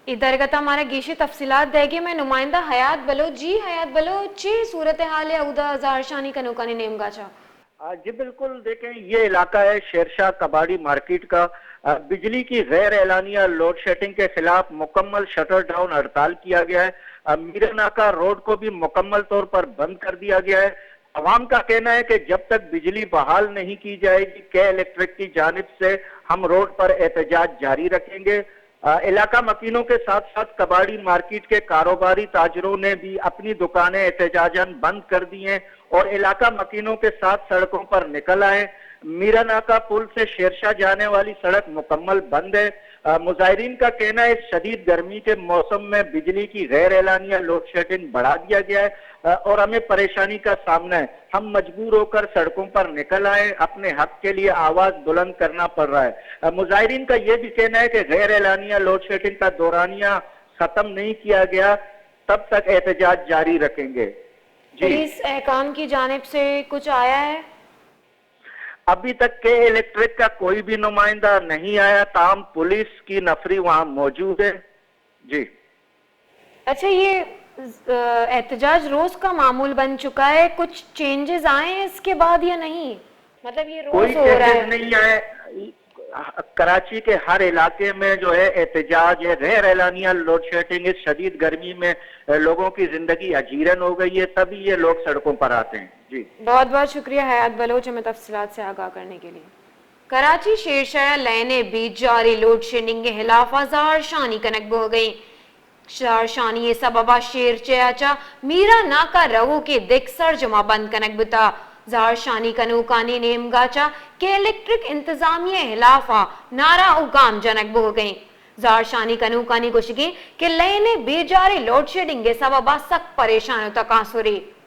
इधर हमारा गेशी तफसीलात देगी मैं नुमाइंदा हयात बलोच जी। हयात बलोच ची सूरत हाल है उदा ज़ारशानी का नौकानी नेम गाचा। जी बिल्कुल, देखें ये इलाका है शेरशाह कबाड़ी मार्केट का। बिजली की गैर एलानिया लोड शेडिंग के खिलाफ मुकम्मल शटर डाउन हड़ताल किया गया है। मीरानाका रोड को भी मुकम्मल तौर पर बंद कर दिया गया है। अवाम का कहना है कि जब तक बिजली बहाल नहीं की जाएगी के इलेक्ट्रिक की जानिब से हम रोड पर एहतजाज जारी रखेंगे। इलाका मकीनों के साथ साथ कबाड़ी मार्केट के कारोबारी ताजरों ने भी अपनी दुकानें एहतजाजन बंद कर दी हैं और इलाका मकीनों के साथ सड़कों पर निकल आए। मीरानाका पुल से शेरशाह जाने वाली सड़क मुकम्मल बंद है। मुजाहिरीन का कहना है इस शदीद गर्मी के मौसम में बिजली की गैर एलानिया लोड शेडिंग बढ़ा दिया गया है और हमें परेशानी का सामना है। हम मजबूर होकर सड़कों पर निकल आए, अपने हक के लिए आवाज बुलंद करना पड़ रहा है। मुजाहिरीन का यह भी कहना है कि गैर एलानिया लोड शेडिंग का दौरानिया खत्म नहीं किया गया तब तक एहतजाज जारी रखेंगे। पुलिस एहकाम की जानिब से कुछ आया है? अभी तक के इलेक्ट्रिक का कोई भी नुमाइंदा नहीं आया, ताम पुलिस की नफरी वहां मौजूद है। जी अच्छा, ये एहतजाज रोज का मामूल बन चुका है, कुछ चेंजेस आए हैं इसके बाद या नहीं? मतलब ये रोज कोई हो रहा है? नहीं आए। कराची के हर इलाके में जो है एहतजाज है, गैर एलानिया लोड शेडिंग, इस शदीद गर्मी में लोगों की जिंदगी अजीरन हो गई है, तभी ये लोग सड़कों पर आते हैं। जी बहुत बहुत शुक्रिया हयात बलोच हमें तफसीलात से आगाह करने के लिए। कराची शेरशाह लेने बीच जारी लोड शेडिंग के खिलाफ ज़ारशानी कनक हो गई। ज़ारशानी ये सबबा शेर चयाचा मीरा नाका रहो के दिख सर जमा बंद कनक बुता। ज़ारशानी कनूकानी नेम गाचा के इलेक्ट्रिक इंतजामिया खिलाफा नारा उकाम जनक हो गई। ज़ारशानी कनूकानी कुशगी के लेने बेजारी लोड शेडिंग के सबबा सख्त परेशान तकासुरी।